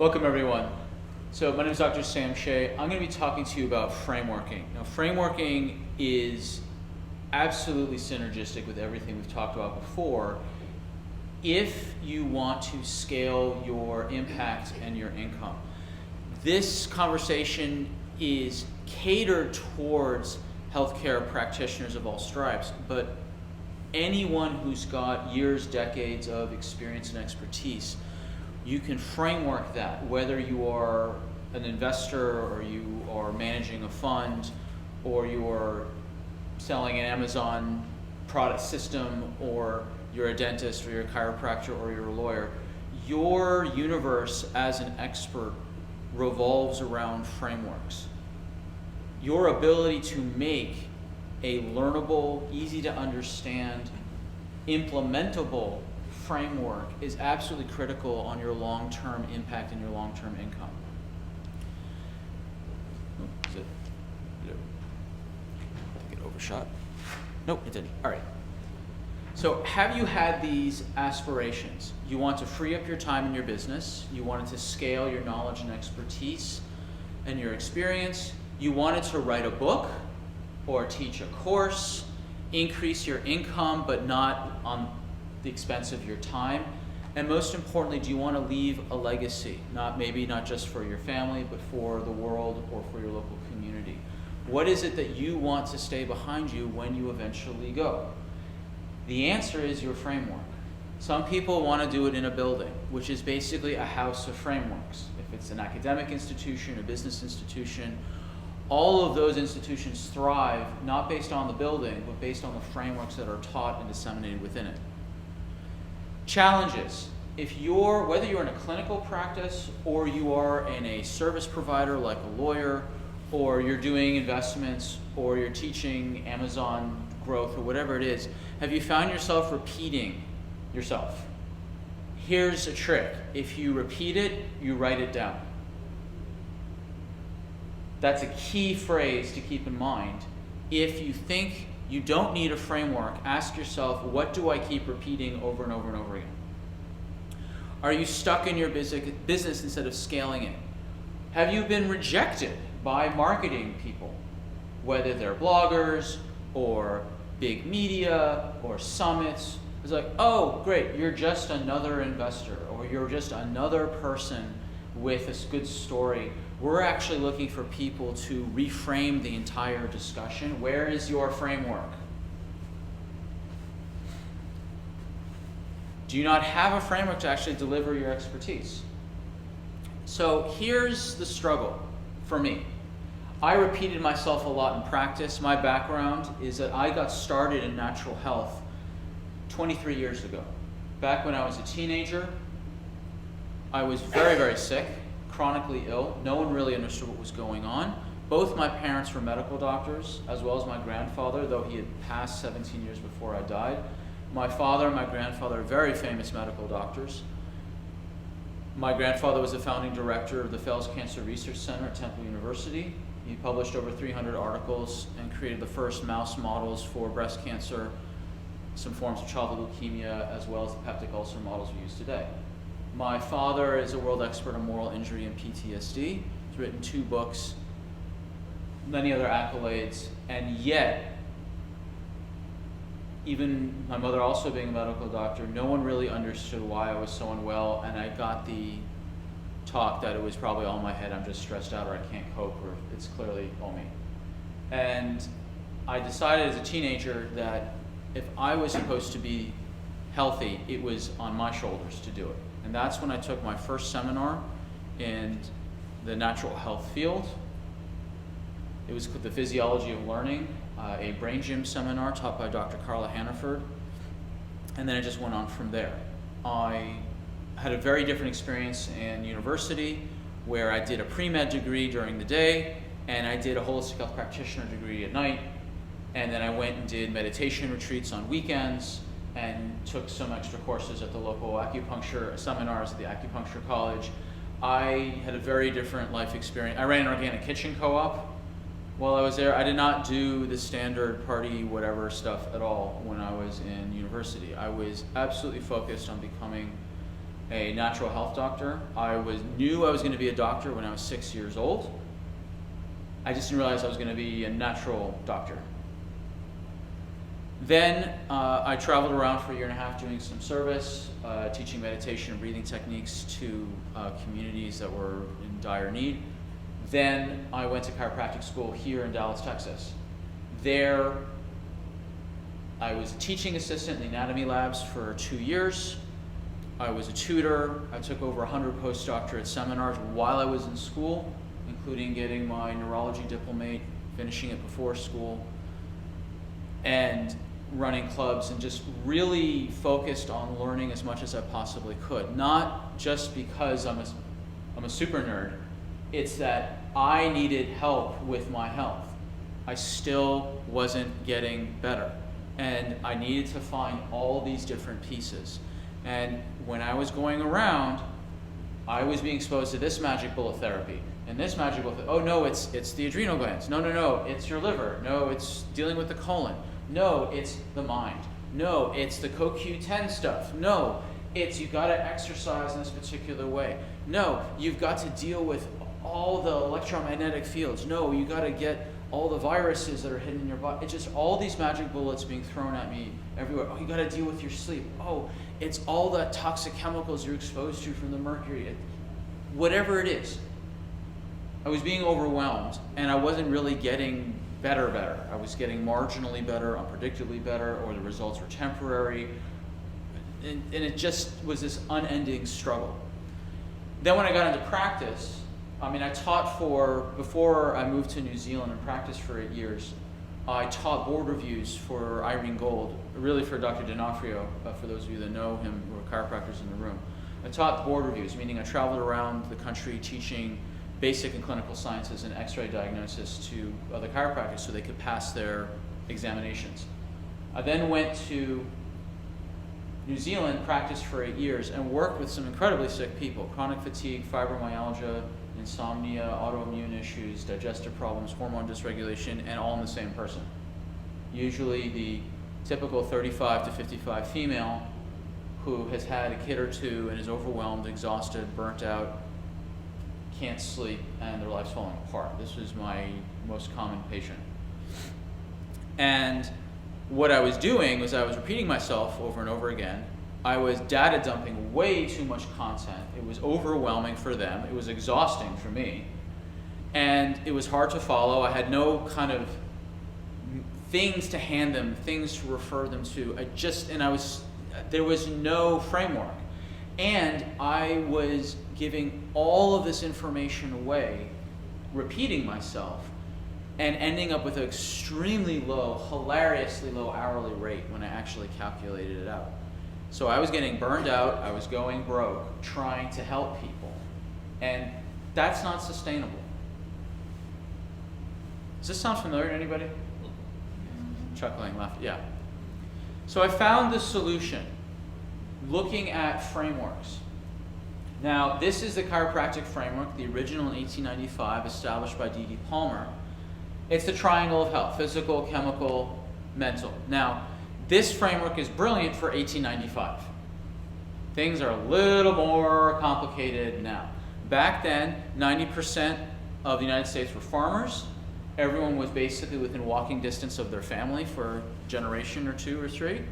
Welcome everyone. So my name is Dr. Sam Shea. I'm going to be talking to you about frameworking. Now frameworking is absolutely synergistic with everything we've talked about before if you want to scale your impact and your income. This conversation is catered towards healthcare practitioners of all stripes, but anyone who's got years, decades of experience and expertise, you can framework that, whether you are an investor or you are managing a fund or you are selling an Amazon product system or you're a dentist or you're a chiropractor or you're a lawyer. Your universe as an expert revolves around frameworks. Your ability to make a learnable, easy to understand, implementable framework is absolutely critical on your long-term impact and your long-term income. Did it overshot? Nope, it didn't. All right. So have you had these aspirations? You want to free up your time in your business. You wanted to scale your knowledge and expertise and your experience. You wanted to write a book or teach a course, increase your income, but not on the expense of your time. And most importantly, do you want to leave a legacy? Maybe not just for your family, but for the world or for your local community. What is it that you want to stay behind you when you eventually go? The answer is your framework. Some people want to do it in a building, which is basically a house of frameworks. If it's an academic institution, a business institution, all of those institutions thrive not based on the building, but based on the frameworks that are taught and disseminated within it. Challenges. Whether you're in a clinical practice or you are in a service provider like a lawyer, or you're doing investments, or you're teaching Amazon growth, or whatever it is, have you found yourself repeating yourself? Here's a trick. If you repeat it, you write it down. That's a key phrase to keep in mind. If you think you don't need a framework, ask yourself, what do I keep repeating over and over and over again? Are you stuck in your business instead of scaling it? Have you been rejected by marketing people, whether they're bloggers or big media or summits? It's like, oh, great, you're just another investor or you're just another person with a good story. We're actually looking for people to reframe the entire discussion. Where is your framework? Do you not have a framework to actually deliver your expertise? So here's the struggle for me. I repeated myself a lot in practice. My background is that I got started in natural health 23 years ago. Back when I was a teenager, I was very, very sick, chronically ill. No one really understood what was going on. Both my parents were medical doctors, as well as my grandfather, though he had passed 17 years before I died. My father and my grandfather are very famous medical doctors. My grandfather was the founding director of the Fels Cancer Research Center at Temple University. He published over 300 articles and created the first mouse models for breast cancer, some forms of childhood leukemia, as well as the peptic ulcer models we use today. My father is a world expert on moral injury and PTSD. He's written 2 books, many other accolades, and yet, even my mother also being a medical doctor, no one really understood why I was so unwell, and I got the talk that it was probably all in my head, I'm just stressed out or I can't cope, or it's clearly all me. And I decided as a teenager that if I was supposed to be healthy, it was on my shoulders to do it. And that's when I took my first seminar in the natural health field. It was the Physiology of Learning, a brain gym seminar taught by Dr. Carla Hannaford. And then it just went on from there. I had a very different experience in university where I did a pre-med degree during the day and I did a holistic health practitioner degree at night. And then I went and did meditation retreats on weekends and took some extra courses at the local acupuncture seminars at the acupuncture college. I had a very different life experience. I ran an organic kitchen co-op while I was there. I did not do the standard party whatever stuff at all when I was in university. I was absolutely focused on becoming a natural health doctor. Knew I was going to be a doctor when I was 6 years old. I just didn't realize I was going to be a natural doctor. Then I traveled around for a year and a half doing some service, teaching meditation and breathing techniques to communities that were in dire need. Then I went to chiropractic school here in Dallas, Texas. There, I was a teaching assistant in the anatomy labs for 2 years. I was a tutor. I took over 100 postdoctorate seminars while I was in school, including getting my neurology diplomate, finishing it before school, and running clubs, and just really focused on learning as much as I possibly could. Not just because I'm a super nerd. It's that I needed help with my health. I still wasn't getting better. And I needed to find all these different pieces. And when I was going around, I was being exposed to this magic bullet therapy. And this magic bullet, oh no, it's the adrenal glands. No, it's your liver. No, it's dealing with the colon. No, it's the mind. No, it's the CoQ10 stuff. No, it's you got to exercise in this particular way. No, you've got to deal with all the electromagnetic fields. No, you got to get all the viruses that are hidden in your body. It's just all these magic bullets being thrown at me everywhere. Oh, you got to deal with your sleep. Oh, it's all the toxic chemicals you're exposed to from the mercury. Whatever it is. I was being overwhelmed, and I wasn't really getting better. I was getting marginally better, unpredictably better, or the results were temporary. And it just was this unending struggle. Then when I got into practice, I taught before I moved to New Zealand and practiced for 8 years, I taught board reviews for Irene Gold, really for Dr. D'Onofrio, for those of you that know him who are chiropractors in the room. I taught board reviews, meaning I traveled around the country teaching basic and clinical sciences and x-ray diagnosis to other chiropractors so they could pass their examinations. I then went to New Zealand, practiced for 8 years, and worked with some incredibly sick people: chronic fatigue, fibromyalgia, insomnia, autoimmune issues, digestive problems, hormone dysregulation, and all in the same person. Usually the typical 35 to 55 female who has had a kid or two and is overwhelmed, exhausted, burnt out, can't sleep, and their life's falling apart. This was my most common patient. And what I was doing was I was repeating myself over and over again. I was data dumping way too much content. It was overwhelming for them. It was exhausting for me. And it was hard to follow. I had no kind of things to hand them, things to refer them to. There was no framework. And I was giving all of this information away, repeating myself, and ending up with an extremely low, hilariously low hourly rate when I actually calculated it out. So I was getting burned out, I was going broke, trying to help people. And that's not sustainable. Does this sound familiar to anybody? Chuckling, laughing, yeah. So I found the solution, looking at frameworks. Now, this is the chiropractic framework, the original in 1895, established by D.D. Palmer. It's the triangle of health: physical, chemical, mental. Now, this framework is brilliant for 1895. Things are a little more complicated now. Back then, 90% of the United States were farmers. Everyone was basically within walking distance of their family for a generation or two or three.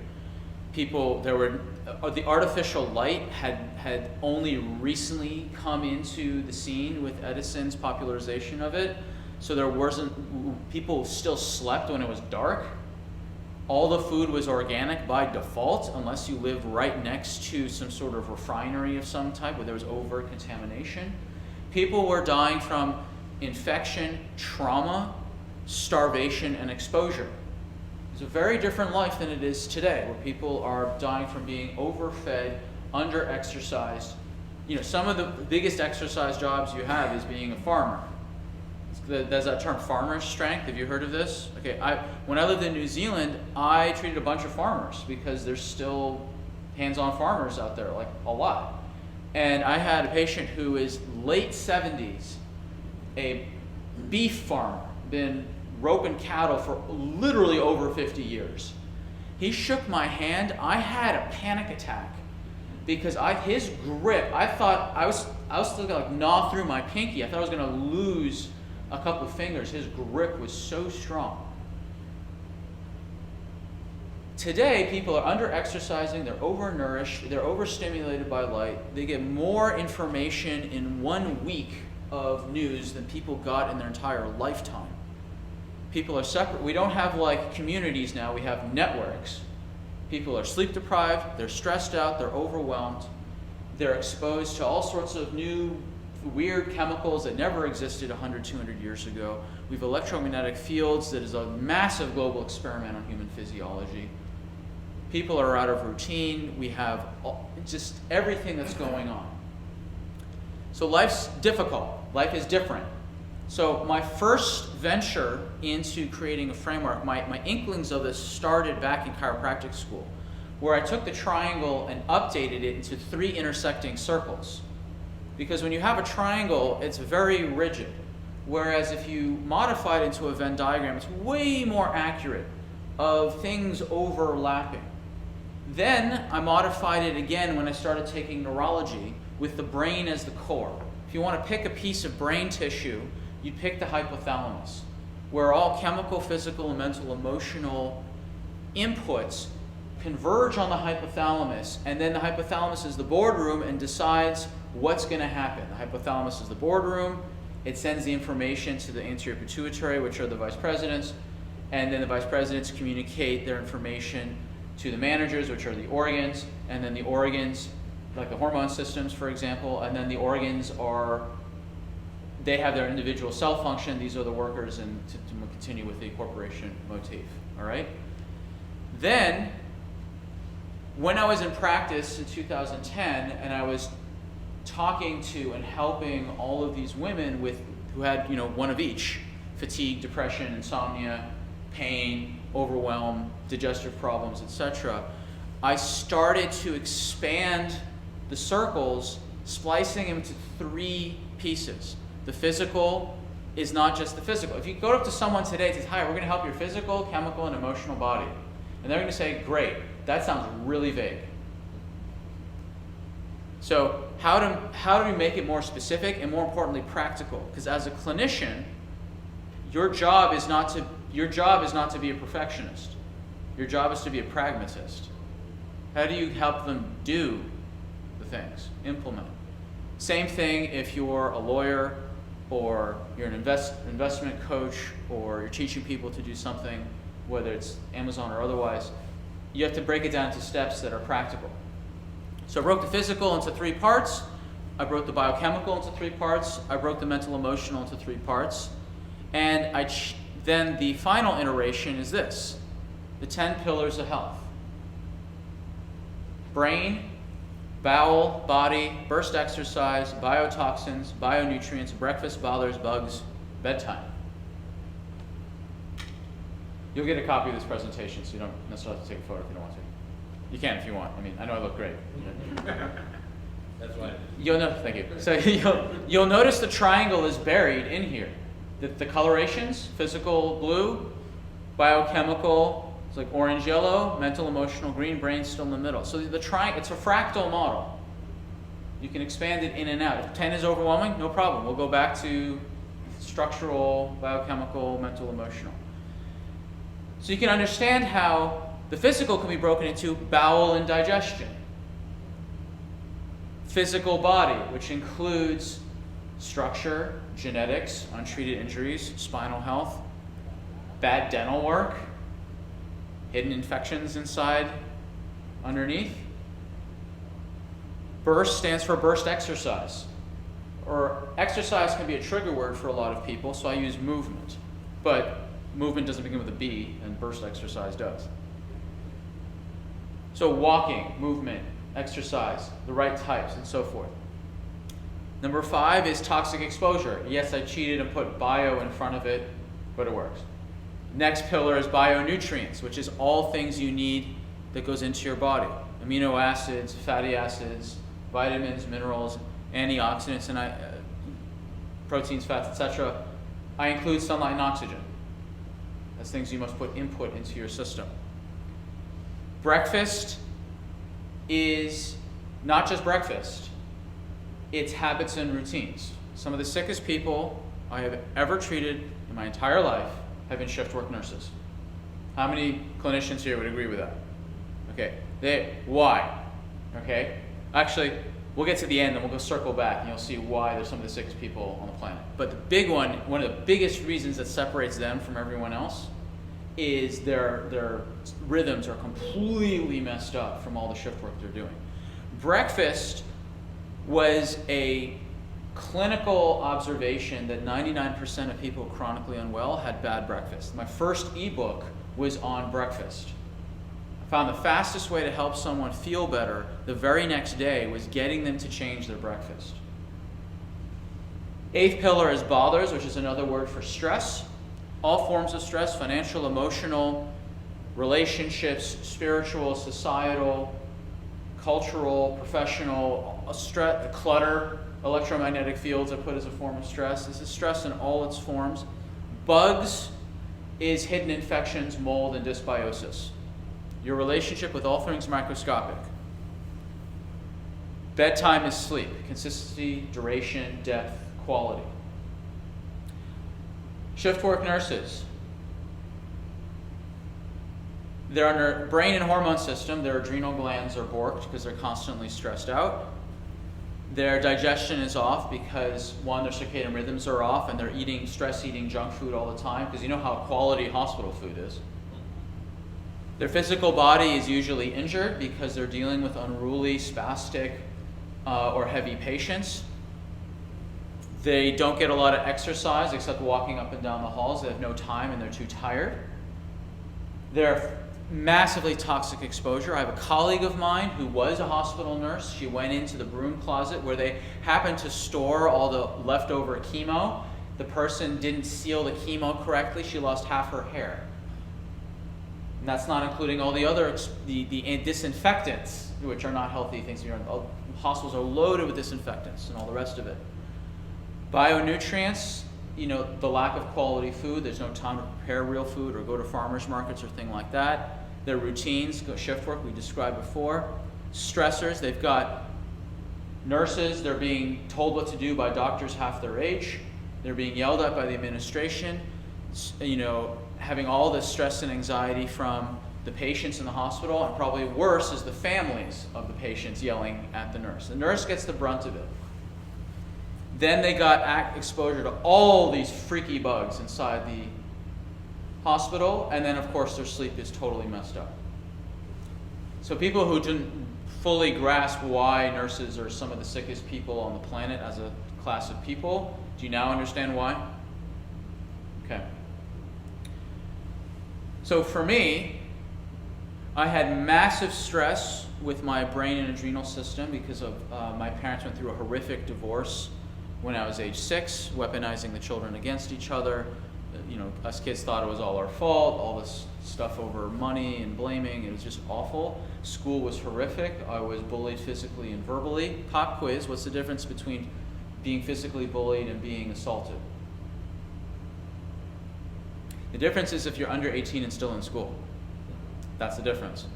The artificial light had only recently come into the scene with Edison's popularization of it. So people still slept when it was dark. All the food was organic by default, unless you live right next to some sort of refinery of some type where there was over-contamination. People were dying from infection, trauma, starvation, and exposure. It's a very different life than it is today, where people are dying from being overfed, under-exercised. Some of the biggest exercise jobs you have is being a farmer. There's that term, farmer's strength. Have you heard of this? Okay, when I lived in New Zealand, I treated a bunch of farmers because there's still hands-on farmers out there, like a lot. And I had a patient who is late 70s, a beef farmer, been roping cattle for literally over 50 years. He shook my hand. I had a panic attack because his grip, I thought I was still gonna like gnaw through my pinky. I thought I was gonna lose a couple fingers. His grip was so strong. Today, people are under-exercising, they're overnourished, they're overstimulated by light. They get more information in 1 week of news than people got in their entire lifetime. People are separate. We don't have like communities now, we have networks. People are sleep deprived, they're stressed out, they're overwhelmed. They're exposed to all sorts of new weird chemicals that never existed 100, 200 years ago. We have electromagnetic fields that is a massive global experiment on human physiology. People are out of routine. We have just everything that's going on. So life's difficult. Life is different. So my first venture into creating a framework, my inklings of this started back in chiropractic school, where I took the triangle and updated it into 3 intersecting circles. Because when you have a triangle, it's very rigid. Whereas if you modify it into a Venn diagram, it's way more accurate of things overlapping. Then I modified it again when I started taking neurology with the brain as the core. If you want to pick a piece of brain tissue, you'd pick the hypothalamus, where all chemical, physical, and mental, emotional inputs converge on the hypothalamus, and then the hypothalamus is the boardroom and decides what's going to happen. The hypothalamus is the boardroom. It sends the information to the anterior pituitary, which are the vice presidents, and then the vice presidents communicate their information to the managers, which are the organs, and then the organs, like the hormone systems, for example, and then the organs they have their individual cell function. These are the workers, and to continue with the corporation motif, all right? Then, when I was in practice in 2010, and I was talking to and helping all of these women who had, one of each: fatigue, depression, insomnia, pain, overwhelm, digestive problems, etc. I started to expand the circles, splicing them into 3 pieces. The physical is not just the physical. If you go up to someone today and say, "Hi, we're going to help your physical, chemical, and emotional body," and they're going to say, "Great, that sounds really vague." So how do we make it more specific and, more importantly, practical? Because as a clinician, your job is not to be a perfectionist. Your job is to be a pragmatist. How do you help them do the things, implement? Same thing if you're a lawyer, or you're an investment coach, or you're teaching people to do something, whether it's Amazon or otherwise. You have to break it down into steps that are practical. So I broke the physical into 3 parts. I broke the biochemical into 3 parts. I broke the mental emotional into 3 parts. And then the final iteration is this: the 10 pillars of health. Brain, bowel, body, burst exercise, biotoxins, bionutrients, breakfast, bothers, bugs, bedtime. You'll get a copy of this presentation, so you don't necessarily have to take a photo if you don't want to. You can if you want. I know I look great. That's why. Thank you. So you'll notice the triangle is buried in here. The colorations: physical, blue; biochemical, it's like orange, yellow; mental, emotional, green; brain still in the middle. So the triangle, it's a fractal model. You can expand it in and out. If 10 is overwhelming, no problem. We'll go back to structural, biochemical, mental, emotional. So you can understand how the physical can be broken into bowel and digestion. Physical body, which includes structure, genetics, untreated injuries, spinal health, bad dental work, hidden infections inside, underneath. Burst stands for burst exercise. Or exercise can be a trigger word for a lot of people, so I use movement. But movement doesn't begin with a B, and burst exercise does. So walking, movement, exercise, the right types, and so forth. Number 5 is toxic exposure. Yes, I cheated and put bio in front of it, but it works. Next pillar is bionutrients, which is all things you need that goes into your body. Amino acids, fatty acids, vitamins, minerals, antioxidants, and proteins, fats, etc. I include sunlight and oxygen. That's things you must put input into your system. Breakfast is not just breakfast, it's habits and routines. Some of the sickest people I have ever treated in my entire life have been shift work nurses. How many clinicians here would agree with that? Okay, why? Okay, actually, we'll get to the end and we'll go circle back and you'll see why they're some of the sickest people on the planet. But the big one of the biggest reasons that separates them from everyone else is their rhythms are completely messed up from all the shift work they're doing. Breakfast was a clinical observation that 99% of people chronically unwell had bad breakfast. My first ebook was on breakfast. I found the fastest way to help someone feel better the very next day was getting them to change their breakfast. 8th pillar is bothers, which is another word for stress. All forms of stress, financial, emotional, relationships, spiritual, societal, cultural, professional, clutter, electromagnetic fields are put as a form of stress. This is stress in all its forms. Bugs is hidden infections, mold, and dysbiosis. Your relationship with all things microscopic. Bedtime is sleep. Consistency, duration, depth, quality. Shift work nurses. Their brain and hormone system, their adrenal glands are borked because they're constantly stressed out. Their digestion is off because, one, their circadian rhythms are off and they're stress-eating junk food all the time because you know how quality hospital food is. Their physical body is usually injured because they're dealing with unruly, spastic, or heavy patients. They don't get a lot of exercise except walking up and down the halls. They have no time and they're too tired. They're massively toxic exposure. I have a colleague of mine who was a hospital nurse. She went into the broom closet where they happened to store all the leftover chemo. The person didn't seal the chemo correctly. She lost half her hair. And that's not including all the other the disinfectants, which are not healthy things. Hospitals are loaded with disinfectants and all the rest of it. Bionutrients, the lack of quality food. There's no time to prepare real food or go to farmers markets or things like that. Their routines, shift work, we described before. Stressors, they've got nurses, they're being told what to do by doctors half their age. They're being yelled at by the administration. Having all this stress and anxiety from the patients in the hospital, and probably worse is the families of the patients yelling at the nurse. The nurse gets the brunt of it. Then they got exposure to all these freaky bugs inside the hospital, and then of course their sleep is totally messed up. So people who didn't fully grasp why nurses are some of the sickest people on the planet as a class of people, do you now understand why? Okay. So for me, I had massive stress with my brain and adrenal system because of my parents went through a horrific divorce when I was age 6, weaponizing the children against each other. Us kids thought it was all our fault, all this stuff over money and blaming. It was just awful. School was horrific. I was bullied physically and verbally. Pop quiz, what's the difference between being physically bullied and being assaulted? The difference is if you're under 18 and still in school. That's the difference.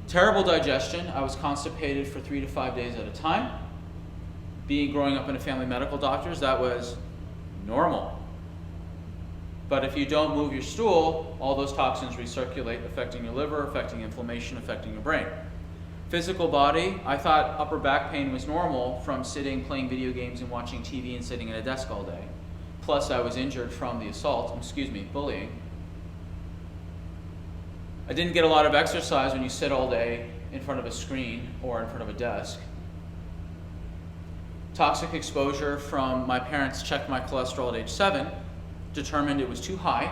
Terrible digestion. I was constipated for 3 to 5 days at a time. Growing up in a family of medical doctors, that was normal. But if you don't move your stool, all those toxins recirculate, affecting your liver, affecting inflammation, affecting your brain. Physical body, I thought upper back pain was normal from sitting, playing video games and watching TV and sitting at a desk all day. Plus I was injured from the bullying. I didn't get a lot of exercise when you sit all day in front of a screen or in front of a desk. Toxic exposure from my parents checked my cholesterol at age 7, determined it was too high,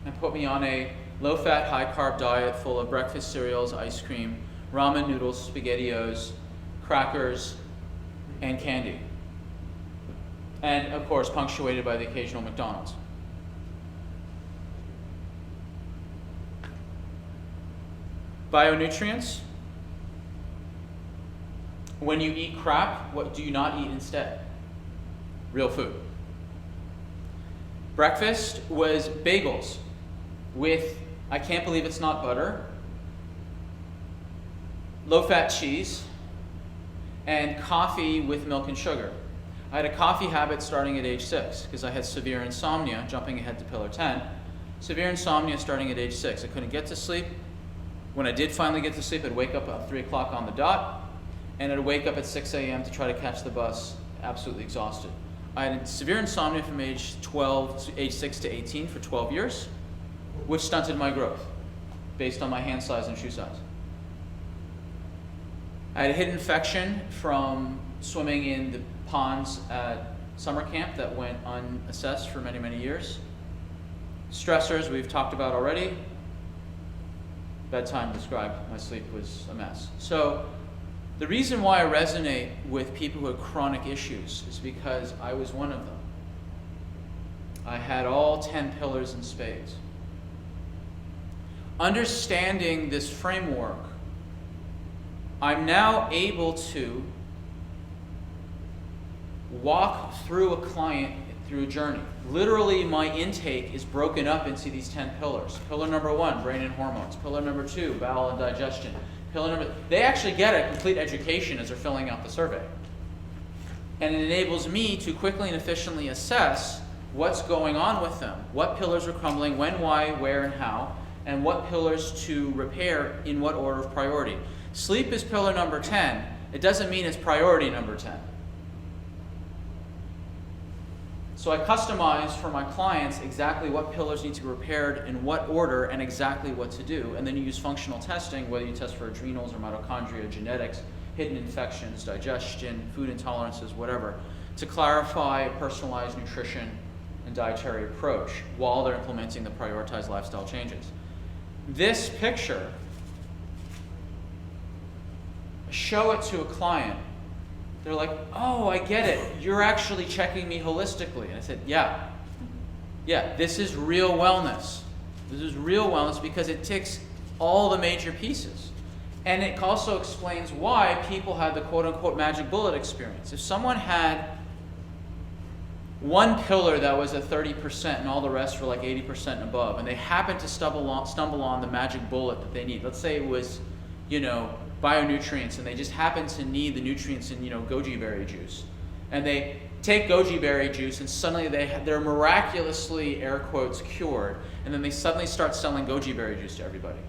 and put me on a low-fat, high-carb diet full of breakfast cereals, ice cream, ramen noodles, SpaghettiOs, crackers, and candy. And, of course, punctuated by the occasional McDonald's. Bionutrients. When you eat crap, what do you not eat instead? Real food. Breakfast was bagels with, I can't believe it's not butter, low-fat cheese, and coffee with milk and sugar. I had a coffee habit starting at age 6 because I had severe insomnia, jumping ahead to pillar 10. Severe insomnia starting at age 6. I couldn't get to sleep. When I did finally get to sleep, I'd wake up at 3 o'clock on the dot, and I'd wake up at 6 a.m. to try to catch the bus, absolutely exhausted. I had severe insomnia from age 6 to 18 for 12 years, which stunted my growth based on my hand size and shoe size. I had a hidden infection from swimming in the ponds at summer camp that went unassessed for many, many years. Stressors we've talked about already. Bedtime described, my sleep was a mess. So the reason why I resonate with people who have chronic issues is because I was one of them. I had all 10 pillars in spades. Understanding this framework, I'm now able to walk through a client through a journey. Literally, my intake is broken up into these 10 pillars. Pillar number 1, brain and hormones. Pillar number 2, bowel and digestion. They actually get a complete education as they're filling out the survey. And it enables me to quickly and efficiently assess what's going on with them, what pillars are crumbling, when, why, where, and how, and what pillars to repair in what order of priority. Sleep is pillar number 10. It doesn't mean it's priority number 10. So I customize for my clients exactly what pillars need to be repaired, in what order, and exactly what to do. And then you use functional testing, whether you test for adrenals or mitochondria, genetics, hidden infections, digestion, food intolerances, whatever, to clarify personalized nutrition and dietary approach while they're implementing the prioritized lifestyle changes. This picture, show it to a client. They're like, oh, I get it. You're actually checking me holistically. And I said, yeah, this is real wellness. This is real wellness because it ticks all the major pieces. And it also explains why people had the quote-unquote magic bullet experience. If someone had one pillar that was at 30% and all the rest were like 80% and above, and they happened to stumble on the magic bullet that they need. Let's say it was, bionutrients, and they just happen to need the nutrients in, goji berry juice. And they take goji berry juice, and suddenly they're miraculously, air quotes, cured. And then they suddenly start selling goji berry juice to everybody.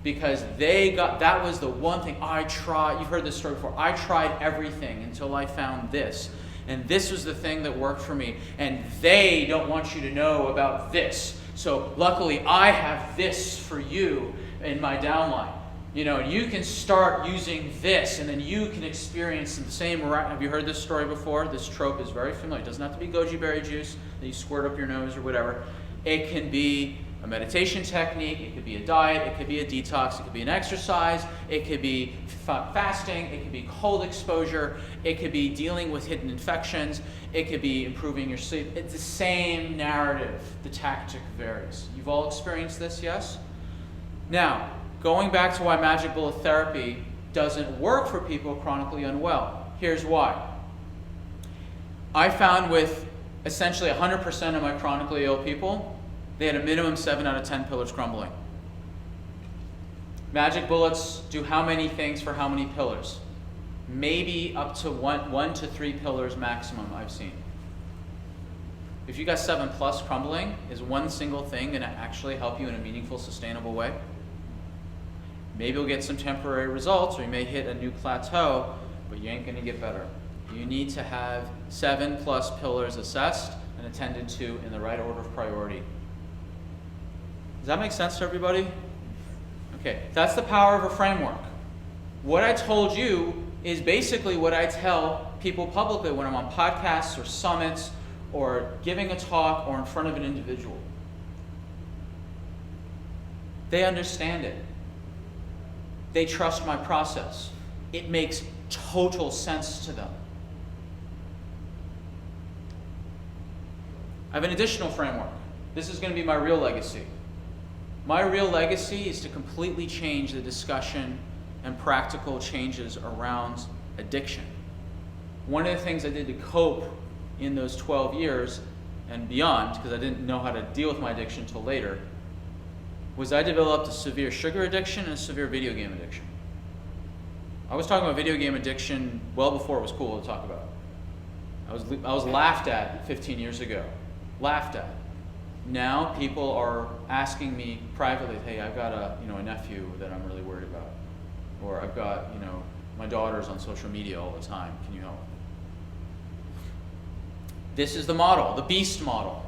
Because that was the one thing I tried. You've heard this story before. I tried everything until I found this. And this was the thing that worked for me. And they don't want you to know about this. So luckily, I have this for you in my downline. You can start using this, and then you can experience the same. Have you heard this story before? This trope is very familiar. It doesn't have to be goji berry juice that you squirt up your nose or whatever. It can be a meditation technique. It could be a diet. It could be a detox. It could be an exercise. It could be fasting. It could be cold exposure. It could be dealing with hidden infections. It could be improving your sleep. It's the same narrative. The tactic varies. You've all experienced this, yes? Now, going back to why magic bullet therapy doesn't work for people chronically unwell. Here's why. I found with essentially 100% of my chronically ill people, they had a minimum 7 out of 10 pillars crumbling. Magic bullets do how many things for how many pillars? Maybe up to one to 3 pillars maximum I've seen. If you got 7+ crumbling, is one single thing going to actually help you in a meaningful, sustainable way? Maybe you'll get some temporary results, or you may hit a new plateau, but you ain't going to get better. You need to have 7+ pillars assessed and attended to in the right order of priority. Does that make sense to everybody? Okay, that's the power of a framework. What I told you is basically what I tell people publicly when I'm on podcasts or summits or giving a talk or in front of an individual. They understand it. They trust my process. It makes total sense to them. I have an additional framework. This is going to be my real legacy. My real legacy is to completely change the discussion and practical changes around addiction. One of the things I did to cope in those 12 years and beyond, because I didn't know how to deal with my addiction until later, was I developed a severe sugar addiction and a severe video game addiction. I was talking about video game addiction well before it was cool to talk about. I was laughed at 15 years ago. Laughed at. Now people are asking me privately, hey, I've got a nephew that I'm really worried about. Or I've got, my daughter's on social media all the time. Can you help? This is the model, the beast model.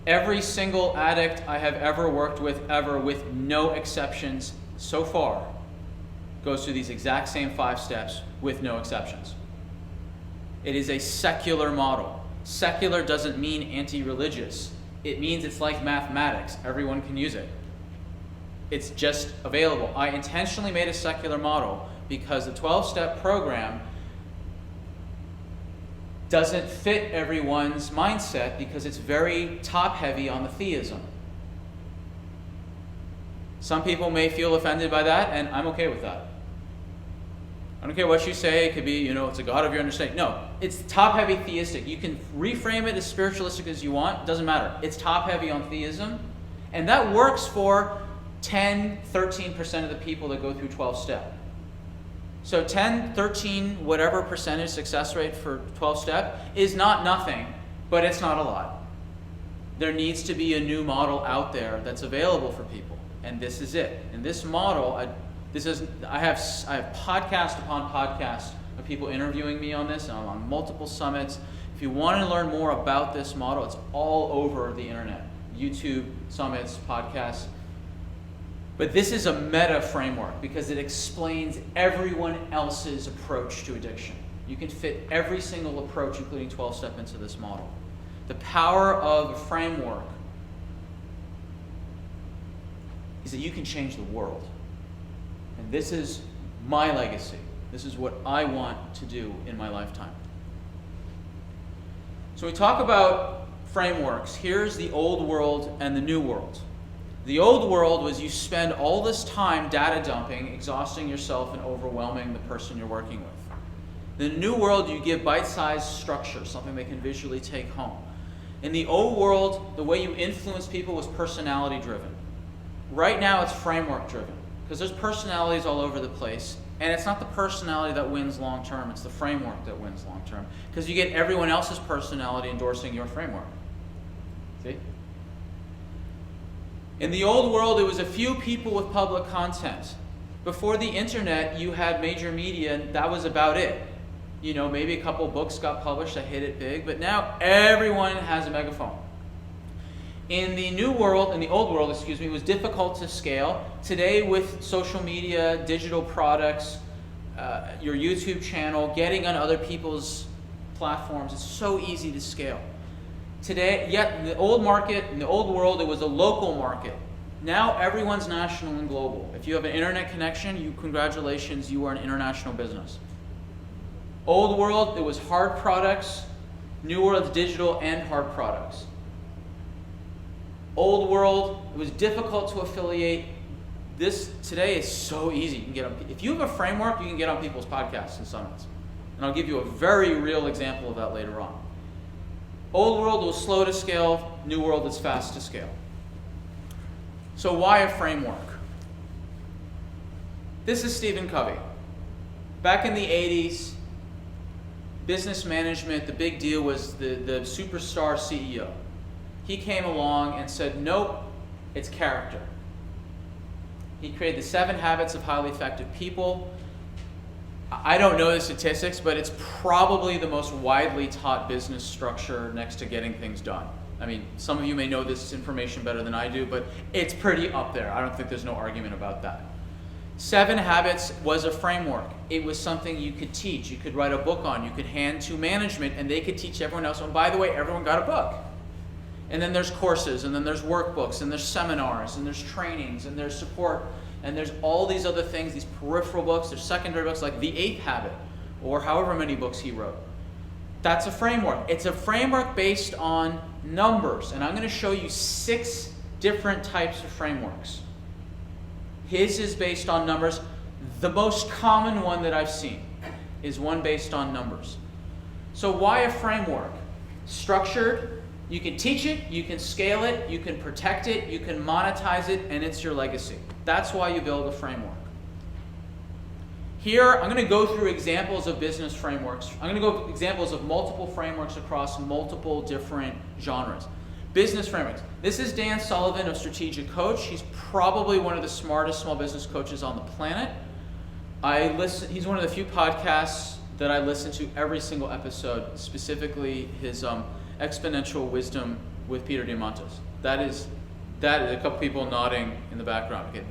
Every single addict I have ever worked with, ever, with no exceptions so far, goes through these exact same 5 steps with no exceptions. It is a secular model. Secular doesn't mean anti-religious. It means it's like mathematics. Everyone can use it. It's just available. I intentionally made a secular model because the 12-step program doesn't fit everyone's mindset because it's very top-heavy on the theism. Some people may feel offended by that, and I'm okay with that. I don't care what you say. It could be, it's a God of your understanding. No, it's top-heavy theistic. You can reframe it as spiritualistic as you want. It doesn't matter. It's top-heavy on theism, and that works for 10, 13% of the people that go through 12-step. So 10, 13, whatever percentage success rate for 12-step is not nothing, but it's not a lot. There needs to be a new model out there that's available for people, and this is it. And this model, I have podcast upon podcast of people interviewing me on this, and I'm on multiple summits. If you want to learn more about this model, it's all over the internet. YouTube, summits, podcasts. But this is a meta framework because it explains everyone else's approach to addiction. You can fit every single approach, including 12-step, into this model. The power of a framework is that you can change the world. And this is my legacy. This is what I want to do in my lifetime. So we talk about frameworks. Here's the old world and the new world. The old world was you spend all this time data dumping, exhausting yourself and overwhelming the person you're working with. The new world, you give bite-sized structure, something they can visually take home. In the old world, the way you influence people was personality-driven. Right now, it's framework-driven because there's personalities all over the place, and it's not the personality that wins long-term, it's the framework that wins long-term because you get everyone else's personality endorsing your framework. See? In the old world, it was a few people with public content. Before the internet, you had major media, and that was about it. Maybe a couple books got published that hit it big, but now everyone has a megaphone. In the old world, it was difficult to scale. Today, with social media, digital products, your YouTube channel, getting on other people's platforms, it's so easy to scale. Today, yet in the old market, in the old world, it was a local market. Now everyone's national and global. If you have an internet connection, congratulations, you are an international business. Old world, it was hard products. New world, it's digital and hard products. Old world, it was difficult to affiliate. This today is so easy. You can get on, if you have a framework, you can get on people's podcasts and summits. And I'll give you a very real example of that later on. Old world was slow to scale, new world is fast to scale. So why a framework? This is Stephen Covey. Back in the 80s, business management, the big deal was the superstar CEO. He came along and said, nope, it's character. He created the 7 Habits of Highly Effective People. I don't know the statistics, but it's probably the most widely taught business structure next to getting things done. I mean, some of you may know this information better than I do, but it's pretty up there. I don't think there's no argument about that. 7 Habits was a framework. It was something you could teach. You could write a book on. You could hand to management, and they could teach everyone else. And by the way, everyone got a book. And then there's courses, and then there's workbooks, and there's seminars, and there's trainings, and there's support. And there's all these other things, these peripheral books, there's secondary books like The 8th Habit, or however many books he wrote. That's a framework. It's a framework based on numbers. And I'm going to show you 6 different types of frameworks. His is based on numbers. The most common one that I've seen is one based on numbers. So why a framework? Structured. You can teach it, you can scale it, you can protect it, you can monetize it, and it's your legacy. That's why you build a framework. Here, I'm going to go through examples of business frameworks. I'm going to go examples of multiple frameworks across multiple different genres. Business frameworks. This is Dan Sullivan of Strategic Coach. He's probably one of the smartest small business coaches on the planet. He's one of the few podcasts that I listen to every single episode, specifically his Exponential Wisdom with Peter Diamandis. That is a couple people nodding in the background. Okay,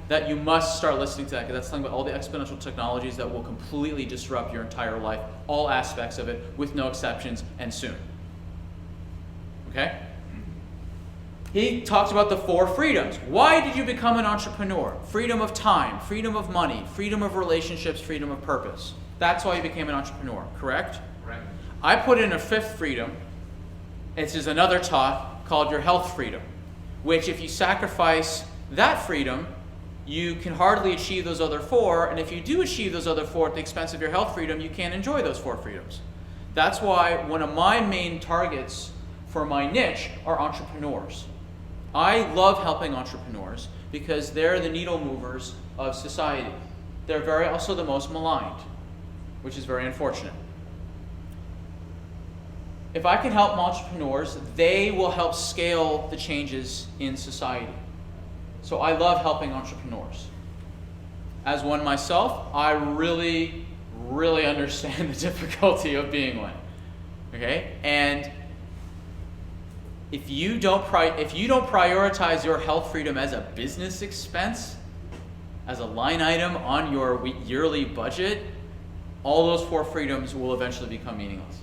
that you must start listening to that, because that's talking about all the exponential technologies that will completely disrupt your entire life, all aspects of it, with no exceptions, and soon. Okay? He talks about the 4 freedoms. Why did you become an entrepreneur? Freedom of time, freedom of money, freedom of relationships, freedom of purpose. That's why you became an entrepreneur, correct? Correct. I put in a 5th freedom. It's just another talk called your health freedom, which if you sacrifice that freedom, you can hardly achieve those other 4, and if you do achieve those other 4 at the expense of your health freedom, you can't enjoy those 4 freedoms. That's why one of my main targets for my niche are entrepreneurs. I love helping entrepreneurs because they're the needle movers of society. They're also the most maligned, which is very unfortunate. If I can help entrepreneurs, they will help scale the changes in society. So I love helping entrepreneurs. As one myself, I really, really understand the difficulty of being one. Okay? And if you don't prioritize your health freedom as a business expense, as a line item on your yearly budget, all those 4 freedoms will eventually become meaningless.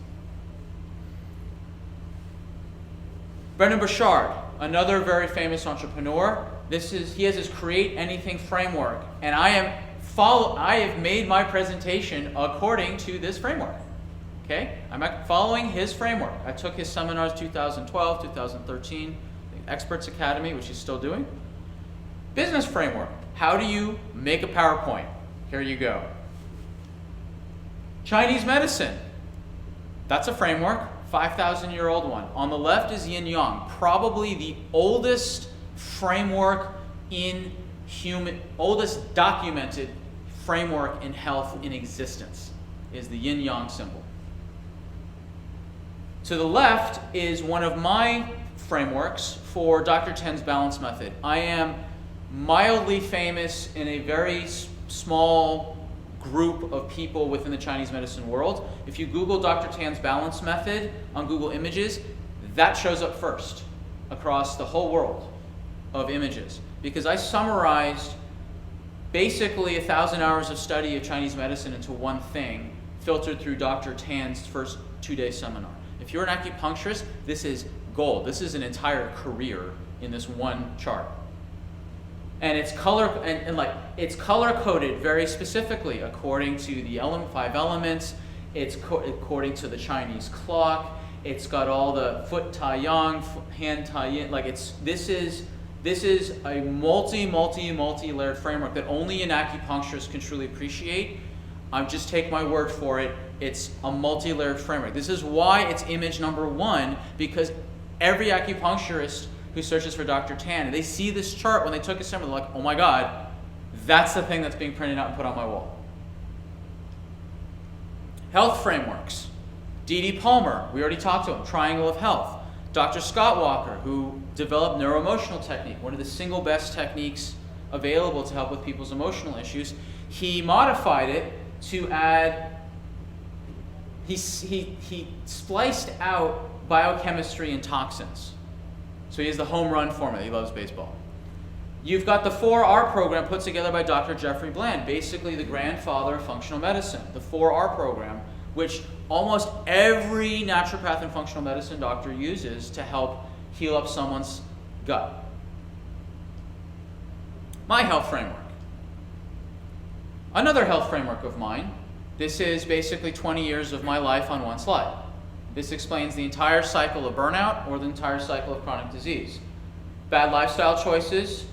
Brendon Burchard, another very famous entrepreneur. He has his Create Anything framework, and I have made my presentation according to this framework. Okay? I'm following his framework. I took his seminars 2012, 2013, the Experts Academy, which he's still doing. Business framework. How do you make a PowerPoint? Here you go. Chinese medicine. That's a framework, 5,000-year-old one. On the left is Yin Yang, probably the oldest framework oldest documented framework in health in existence is the Yin Yang symbol. To the left is one of my frameworks for Dr. Ten's balance method. I am mildly famous in a very small group of people within the Chinese medicine world. If you Google Dr. Tan's balance method on Google Images, that shows up first across the whole world of images, because I summarized basically 1,000 hours of study of Chinese medicine into one thing, filtered through Dr. Tan's first 2-day seminar. If you're an acupuncturist, this is gold. This is an entire career in this one chart. And it's it's color coded very specifically according to the 5 elements. It's according to the Chinese clock. It's got all the foot tai yang, hand tai yin. This is a multi-layered framework that only an acupuncturist can truly appreciate. Just take my word for it. It's a multi-layered framework. This is why it's image number 1, because every acupuncturist who searches for Dr. Tan, they see this chart when they took a seminar, they're like, oh my God, that's the thing that's being printed out and put on my wall. Health frameworks. D.D. Palmer, we already talked to him, Triangle of Health. Dr. Scott Walker, who developed neuroemotional technique, one of the single best techniques available to help with people's emotional issues. He modified it to add, he spliced out biochemistry and toxins. So he has the home run formula. He loves baseball. You've got the 4R program put together by Dr. Jeffrey Bland, basically the grandfather of functional medicine. The 4R program, which almost every naturopath and functional medicine doctor uses to help heal up someone's gut. My health framework. Another health framework of mine. This is basically 20 years of my life on one slide. This explains the entire cycle of burnout or the entire cycle of chronic disease. Bad lifestyle choices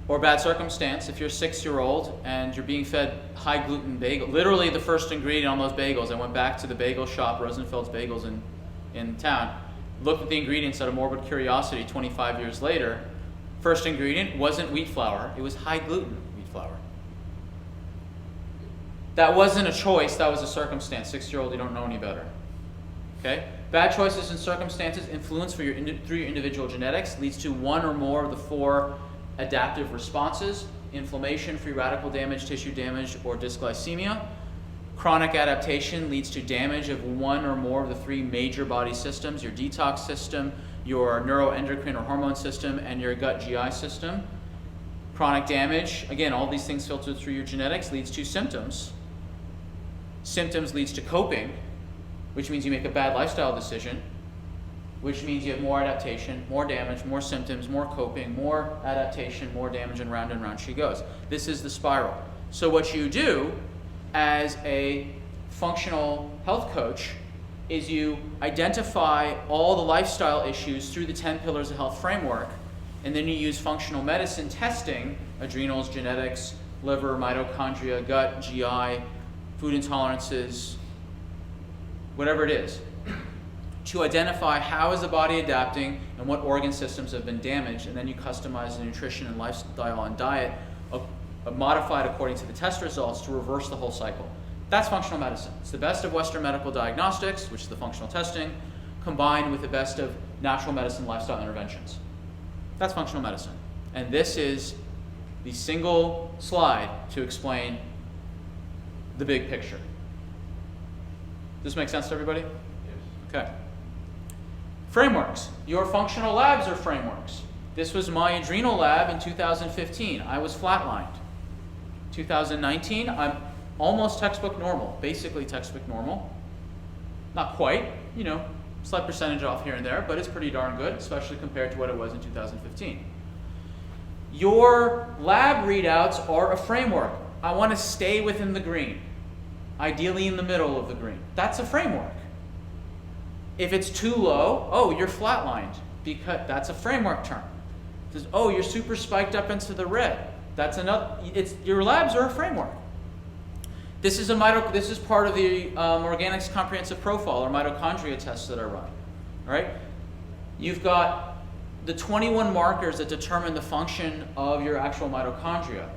or bad circumstance. If you're a 6-year-old and you're being fed high gluten bagel, literally the first ingredient on those bagels, I went back to the bagel shop, Rosenfeld's Bagels in town, looked at the ingredients out of morbid curiosity 25 years later. First ingredient wasn't wheat flour, it was high gluten wheat flour. That wasn't a choice, that was a circumstance. 6-year-old, you don't know any better. Okay? Bad choices and circumstances influenced through your individual genetics leads to one or more of the 4 adaptive responses: inflammation, free radical damage, tissue damage, or dysglycemia. Chronic adaptation leads to damage of one or more of the 3 major body systems: your detox system, your neuroendocrine or hormone system, and your gut GI system. Chronic damage, again, all these things filtered through your genetics, leads to symptoms. Symptoms leads to coping, which means you make a bad lifestyle decision, which means you have more adaptation, more damage, more symptoms, more coping, more adaptation, more damage, and round she goes. This is the spiral. So what you do as a functional health coach is you identify all the lifestyle issues through the 10 pillars of health framework, and then you use functional medicine testing, adrenals, genetics, liver, mitochondria, gut, GI, food intolerances, whatever it is, to identify how is the body adapting and what organ systems have been damaged, and then you customize the nutrition and lifestyle and diet modified according to the test results to reverse the whole cycle. That's functional medicine. It's the best of Western medical diagnostics, which is the functional testing, combined with the best of natural medicine lifestyle interventions. That's functional medicine. And this is the single slide to explain the big picture. Does this make sense to everybody? Yes. Okay. Frameworks. Your functional labs are frameworks. This was my adrenal lab in 2015. I was flatlined. 2019, I'm almost textbook normal, basically textbook normal. Not quite, slight percentage off here and there, but it's pretty darn good, especially compared to what it was in 2015. Your lab readouts are a framework. I want to stay within the green, ideally in the middle of the green. That's a framework. If it's too low, oh, you're flatlined, because that's a framework term. It says, oh, you're super spiked up into the red. That's another. Your labs are a framework. This is part of the Organics Comprehensive Profile, or mitochondria tests that I run. All right? You've got the 21 markers that determine the function of your actual mitochondria.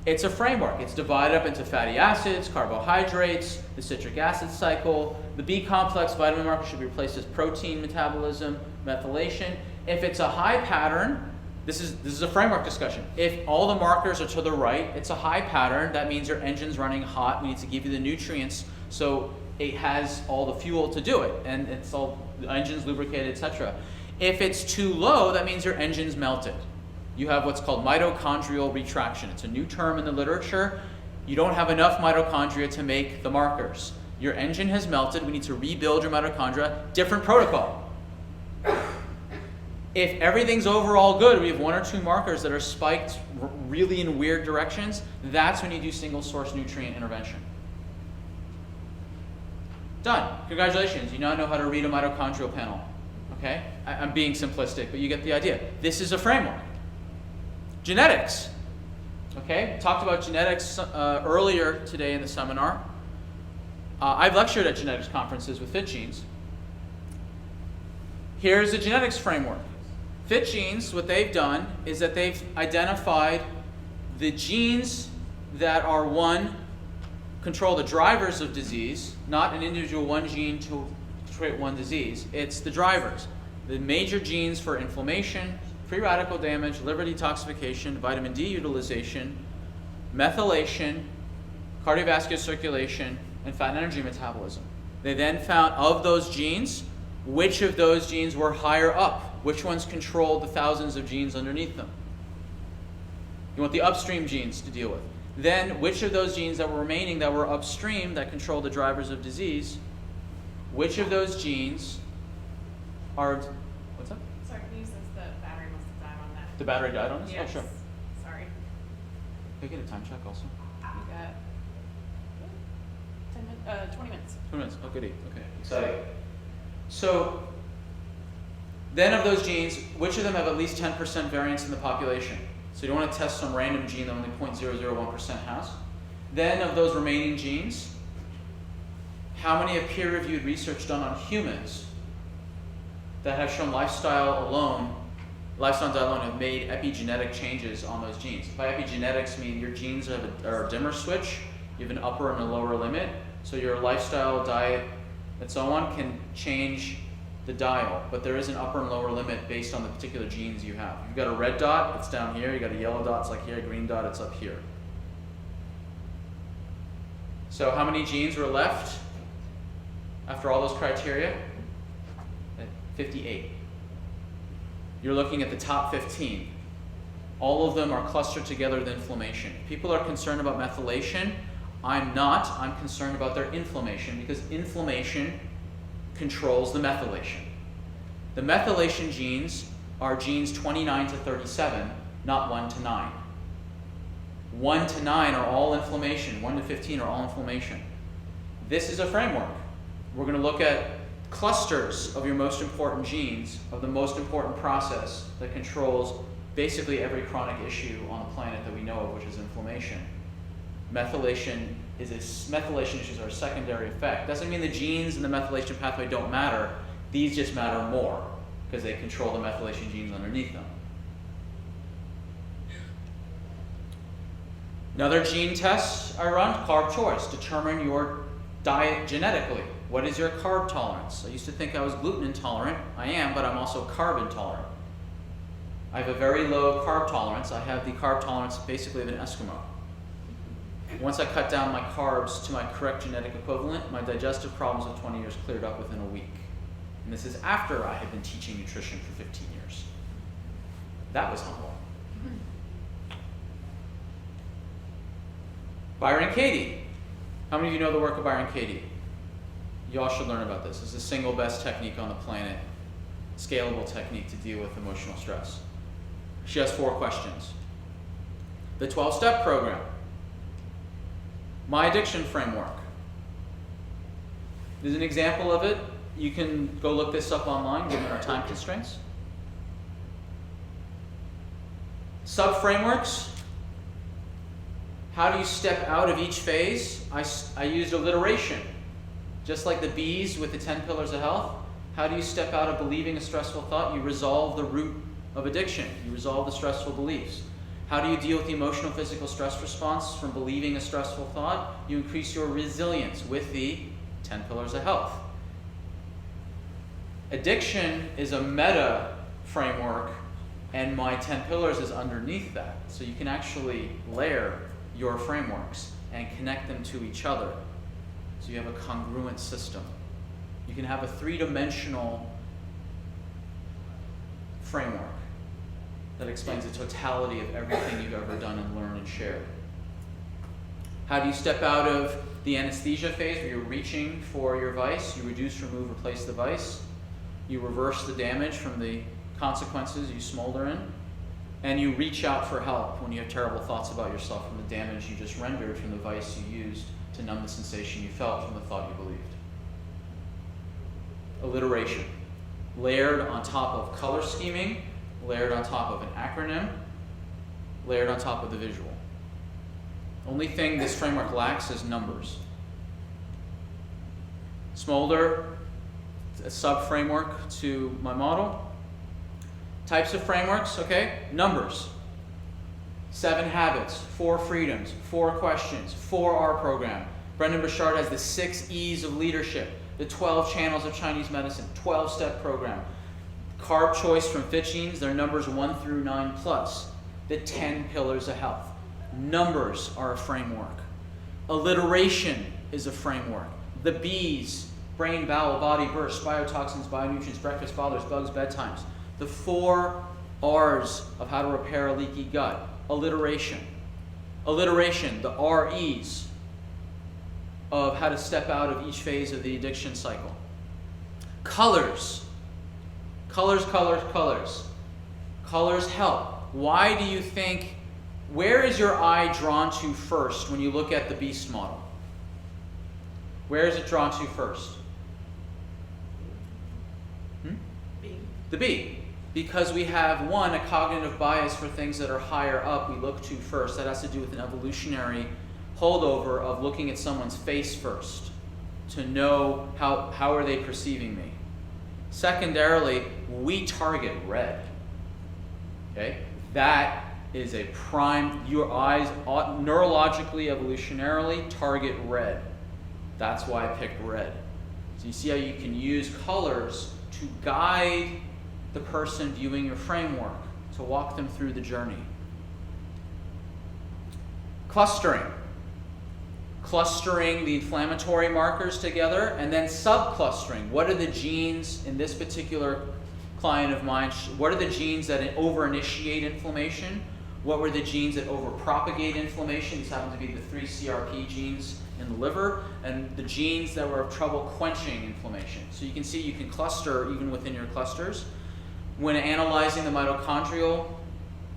It's a framework. It's divided up into fatty acids, carbohydrates, the citric acid cycle. The B complex vitamin marker should be replaced as protein metabolism, methylation. If it's a high pattern, this is a framework discussion. If all the markers are to the right, it's a high pattern. That means your engine's running hot. We need to give you the nutrients so it has all the fuel to do it, and it's all the engine's lubricated, etc. If it's too low, that means your engine's melted. You have what's called mitochondrial retraction. It's a new term in the literature. You don't have enough mitochondria to make the markers. Your engine has melted. We need to rebuild your mitochondria. Different protocol. If everything's overall good, we have 1 or 2 markers that are spiked really in weird directions, that's when you do single source nutrient intervention. Done. Congratulations. You now know how to read a mitochondrial panel. Okay? I'm being simplistic, but you get the idea. This is a framework. Genetics. Okay? Talked about genetics earlier today in the seminar. I've lectured at genetics conferences with FitGenes. Here's a genetics framework. FitGenes, what they've done is that they've identified the genes that are, one, control the drivers of disease, not an individual one gene to create one disease. It's the drivers. The major genes for inflammation, free radical damage, liver detoxification, vitamin D utilization, methylation, cardiovascular circulation, and fat and energy metabolism. They then found, of those genes, which of those genes were higher up, which ones controlled the thousands of genes underneath them. You want the upstream genes to deal with. Then, which of those genes that were remaining that were upstream that control the drivers of disease, which of those genes are, what's that? Sorry, can you use this? The battery must have died on that. The battery died on this? Yes. Oh, sure. Sorry. Can I get a time check also? You got 20 minutes. 20 minutes. Oh, goody. Okay. Exciting. So, then of those genes, which of them have at least 10% variance in the population? So you don't want to test some random gene that only 0.001% has. Then of those remaining genes, how many have peer-reviewed research done on humans that have shown lifestyle and diet alone have made epigenetic changes on those genes? By epigenetics, I mean your genes are a dimmer switch, You have an upper and a lower limit. So your lifestyle, diet, and so on can change the dial, but there is an upper and lower limit based on the particular genes you have. You've got a red dot, it's down here. You've got a yellow dot, it's like here. A green dot, it's up here. So how many genes were left after all those criteria? 58. You're looking at the top 15. All of them are clustered together with inflammation. People are concerned about methylation. I'm not. I'm concerned about their inflammation because inflammation controls the methylation. The methylation genes are genes 29 to 37, not 1 to 9. 1 to 9 are all inflammation. 1 to 15 are all inflammation. This is a framework. We're going to look at clusters of your most important genes, of the most important process that controls basically every chronic issue on the planet that we know of, which is inflammation. Methylation issues are a secondary effect. Doesn't mean the genes in the methylation pathway don't matter. These just matter more because they control the methylation genes underneath them. Another gene test I run, carb choice. Determine your diet genetically. What is your carb tolerance? I used to think I was gluten intolerant. I am, but I'm also carb intolerant. I have a very low carb tolerance. I have the carb tolerance basically of an Eskimo. Once I cut down my carbs to my correct genetic equivalent, my digestive problems of 20 years cleared up within a week. And this is after I had been teaching nutrition for 15 years. That was humble. Byron Katie. How many of you know the work of Byron Katie? You all should learn about this. It's the single best technique on the planet, scalable technique to deal with emotional stress. She has 4 questions. The 12-step program. My addiction framework. There's an example of it. You can go look this up online given our time constraints. Sub-frameworks. How do you step out of each phase? I used alliteration. Just like the B's with the 10 pillars of health, how do you step out of believing a stressful thought? You resolve the root of addiction. You resolve the stressful beliefs. How do you deal with the emotional, physical stress response from believing a stressful thought? You increase your resilience with the 10 pillars of health. Addiction is a meta framework, and my 10 pillars is underneath that. So you can actually layer your frameworks and connect them to each other. So you have a congruent system. You can have a 3-dimensional framework that explains the totality of everything you've ever done and learned and shared. How do you step out of the anesthesia phase where you're reaching for your vice? You reduce, remove, replace the vice. You reverse the damage from the consequences you smolder in. And you reach out for help when you have terrible thoughts about yourself from the damage you just rendered from the vice you used to numb the sensation you felt from the thought you believed. Alliteration. Layered on top of color scheming, layered on top of an acronym, layered on top of the visual. Only thing this framework lacks is numbers. Smolder, a sub-framework to my model. Types of frameworks, okay? Numbers. 7 habits, 4 freedoms, 4 questions, 4R program. Brendan Burchard has the 6 E's of leadership, the 12 channels of Chinese medicine, 12-step program. Carb choice from Fit Genes, they're numbers 1 through 9 plus. The 10 pillars of health. Numbers are a framework. Alliteration is a framework. The B's, brain, bowel, body, burst, biotoxins, bionutrients, breakfast, bothers, bugs, bedtimes. The 4 R's of how to repair a leaky gut. Alliteration. Alliteration, the RE's of how to step out of each phase of the addiction cycle. Colors. Colors, colors, colors. Colors help. Why do you think, where is your eye drawn to first when you look at the beast model? Where is it drawn to first? B. The B. Because we have, one, a cognitive bias for things that are higher up we look to first. That has to do with an evolutionary holdover of looking at someone's face first to know how are they perceiving me. Secondarily, we target red. Okay? That is a prime, your eyes neurologically, evolutionarily target red. That's why I picked red. So you see how you can use colors to guide the person viewing your framework, to walk them through the journey. Clustering. Clustering the inflammatory markers together, and then subclustering. What are the genes in this particular client of mine? What are the genes that over-initiate inflammation? What were the genes that over-propagate inflammation? These happen to be the 3 CRP genes in the liver, and the genes that were of trouble quenching inflammation. So you can see you can cluster even within your clusters. When analyzing the mitochondrial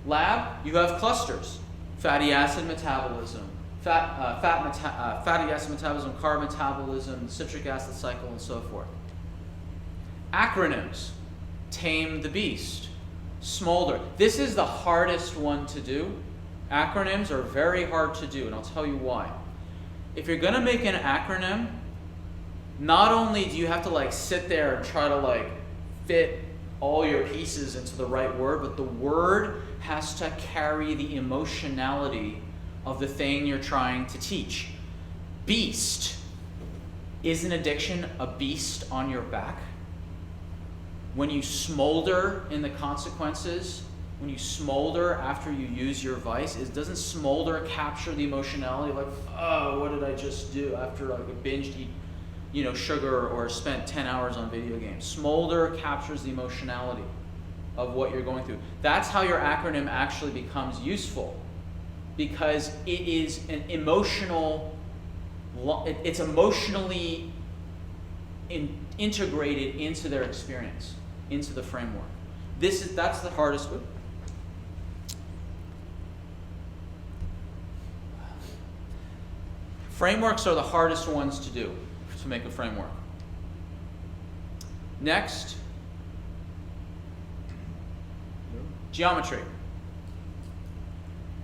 lab, you have clusters. Fatty acid metabolism, fatty acid metabolism, carb metabolism, citric acid cycle, and so forth. Acronyms: tame the beast, smolder. This is the hardest one to do. Acronyms are very hard to do, and I'll tell you why. If you're going to make an acronym, not only do you have to sit there and try to fit all your pieces into the right word, but the word has to carry the emotionality of the thing you're trying to teach. Beast. Is an addiction a beast on your back? When you smolder in the consequences, when you smolder after you use your vice, doesn't smolder capture the emotionality? Oh, what did I just do after I binged eat, sugar or spent 10 hours on video games? Smolder captures the emotionality of what you're going through. That's how your acronym actually becomes useful, because it is an emotional, it's emotionally integrated into their experience, into the framework. That's the hardest one. Frameworks are the hardest ones to do, to make a framework. Next, geometry.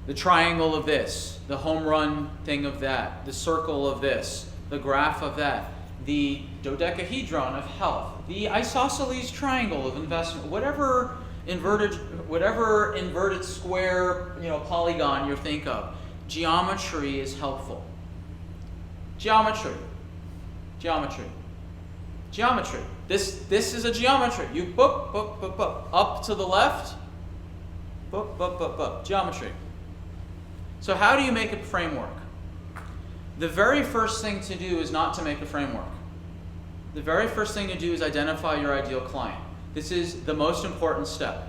The triangle of this, the home run thing of that, the circle of this, the graph of that, the dodecahedron of health, the isosceles triangle of investment, whatever inverted square, polygon you think of. Geometry is helpful. Geometry. This is a geometry. You boop, boop, boop, boop. Up to the left, boop, boop, boop, boop. Geometry. So how do you make a framework? The very first thing to do is not to make a framework. The very first thing to do is identify your ideal client. This is the most important step.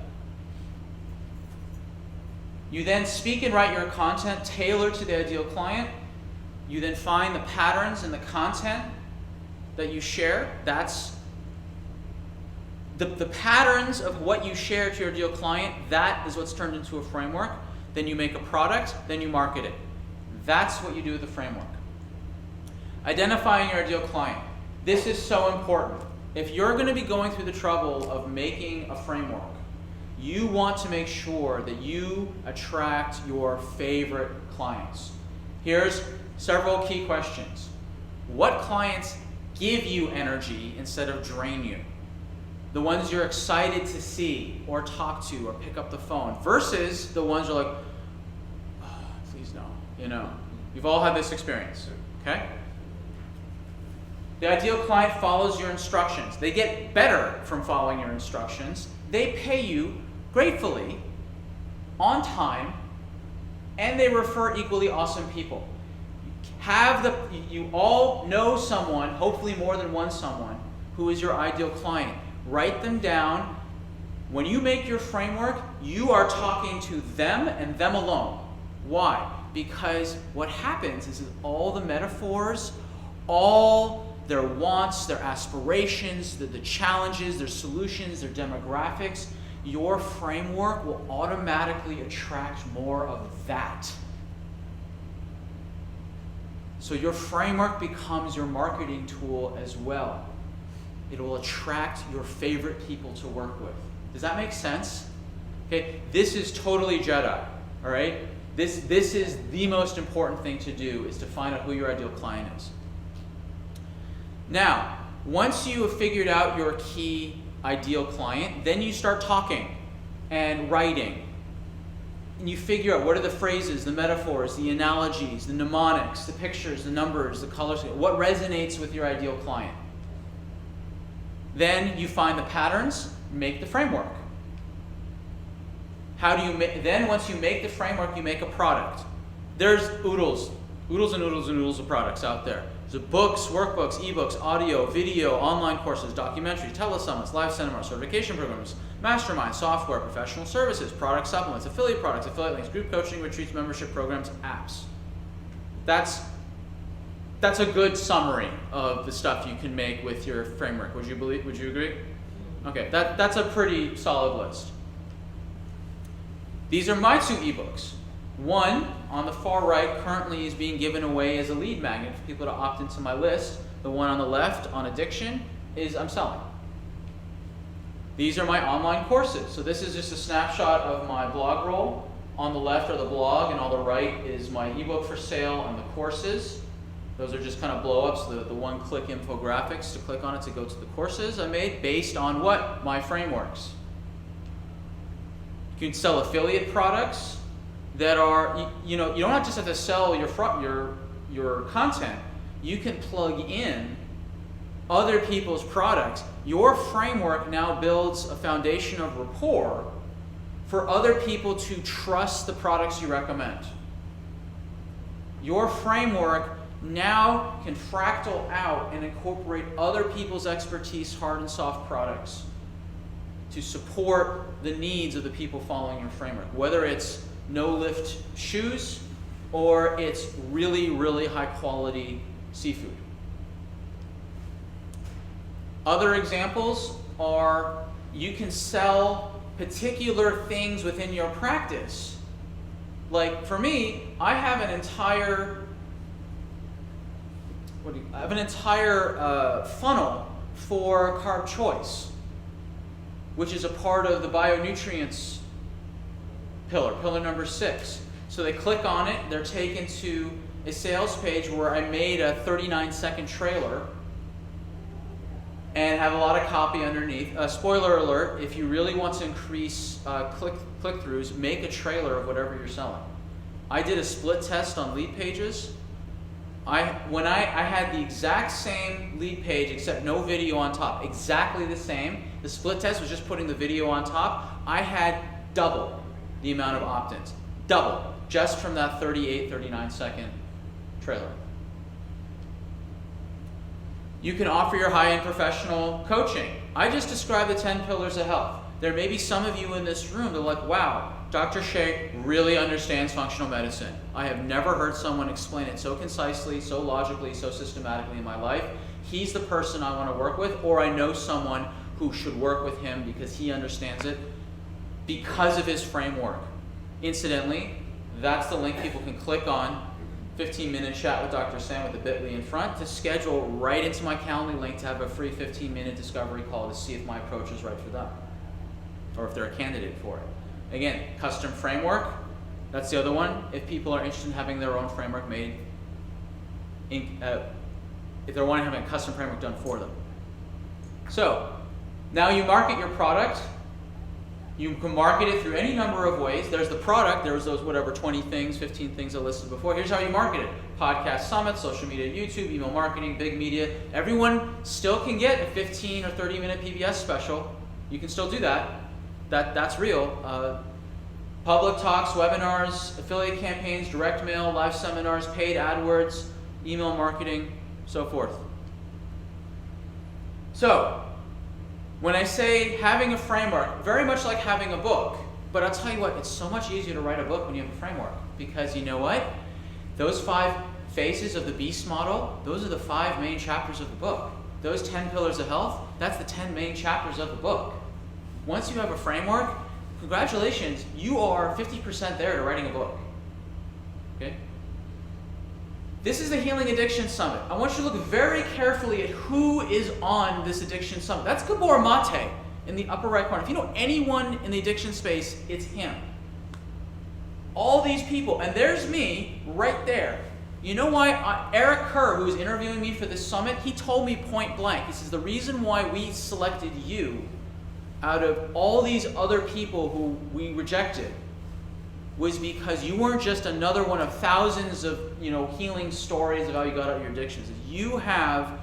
You then speak and write your content tailored to the ideal client. You then find the patterns in the content that you share. That's the patterns of what you share to your ideal client. That is what's turned into a framework. Then you make a product, then you market it. That's what you do with the framework. Identifying your ideal client. This is so important. If you're going to be going through the trouble of making a framework, you want to make sure that you attract your favorite clients. Here's several key questions. What clients give you energy instead of drain you? The ones you're excited to see or talk to or pick up the phone, versus the ones you're please no. You've all had this experience, okay? The ideal client follows your instructions. They get better from following your instructions. They pay you gratefully, on time, and they refer equally awesome people. You all know someone, hopefully more than one someone, who is your ideal client. Write them down. When you make your framework, you are talking to them and them alone. Why? Because what happens is all the metaphors, all their wants, their aspirations, the challenges, their solutions, their demographics, your framework will automatically attract more of that. So your framework becomes your marketing tool as well. It will attract your favorite people to work with. Does that make sense? Okay, this is totally Jedi, all right? This is the most important thing to do, is to find out who your ideal client is. Now, once you have figured out your key ideal client, then you start talking and writing. and you figure out what are the phrases, the metaphors, the analogies, the mnemonics, the pictures, the numbers, the colors, what resonates with your ideal client. Then you find the patterns, make the framework. How do you then once you make the framework, you make a product. There's oodles of products out there. There's books, workbooks, ebooks, audio, video, online courses, documentaries, telesummits, live seminars, certification programs, masterminds, software, professional services, product supplements, affiliate products, affiliate links, group coaching, retreats, membership programs, apps. That's a good summary of the stuff you can make with your framework. Would you agree? Okay, that's a pretty solid list. These are my 2 ebooks. One, on the far right, currently is being given away as a lead magnet for people to opt into my list. The one on the left, on addiction, is I'm selling. These are my online courses. So this is just a snapshot of my blog roll. On the left are the blog, and on the right is my ebook for sale and the courses. Those are just kind of blow-ups, the one-click infographics to click on it to go to the courses I made based on what? My frameworks. You can sell affiliate products that are, you don't just have to sell your content. You can plug in other people's products. Your framework now builds a foundation of rapport for other people to trust the products you recommend. Your framework now can fractal out and incorporate other people's expertise, hard and soft products, to support the needs of the people following your framework. Whether it's no-lift shoes or it's really, really high-quality seafood. Other examples are you can sell particular things within your practice. Like for me, I have an entire funnel for carb choice, which is a part of the bionutrients pillar number 6. So they click on it, they're taken to a sales page where I made a 39-second trailer and have a lot of copy underneath. Spoiler alert, if you really want to increase click-throughs, make a trailer of whatever you're selling. I did a split test on lead pages. I had the exact same lead page except no video on top, exactly the same. The split test was just putting the video on top. I had double the amount of opt-ins, double, just from that 39-second trailer. You can offer your high-end professional coaching. I just described the 10 pillars of health. There may be some of you in this room that are like, wow, Dr. Shea really understands functional medicine. I have never heard someone explain it so concisely, so logically, so systematically in my life. He's the person I want to work with, or I know someone who should work with him because he understands it because of his framework. Incidentally, that's the link people can click on. 15-minute chat with Dr. Sam with the bit.ly in front to schedule right into my Calendly link to have a free 15-minute discovery call to see if my approach is right for them or if they're a candidate for it. Again, custom framework, that's the other one. If people are interested in having their own framework made, if they're wanting to have a custom framework done for them. So, now you market your product. You can market it through any number of ways. There's the product. There's those 20 things, 15 things I listed before. Here's how you market it. Podcast summits, social media, YouTube, email marketing, big media. Everyone still can get a 15 or 30-minute PBS special. You can still do that. That's real. Public talks, webinars, affiliate campaigns, direct mail, live seminars, paid AdWords, email marketing, so forth. So, when I say having a framework, very much like having a book, but I'll tell you what, it's so much easier to write a book when you have a framework, because you know what? Those 5 phases of the BEAST model, those are the 5 main chapters of the book. Those 10 pillars of health, that's the 10 main chapters of the book. Once you have a framework, congratulations, you are 50% there to writing a book. Okay? This is the Healing Addiction Summit. I want you to look very carefully at who is on this Addiction Summit. That's Gabor Mate in the upper right corner. If you know anyone in the addiction space, it's him. All these people, and there's me right there. You know why? Eric Kerr, who was interviewing me for this summit, he told me point blank. He says, the reason why we selected you out of all these other people who we rejected was because you weren't just another one of thousands of healing stories of how you got out of your addictions. You have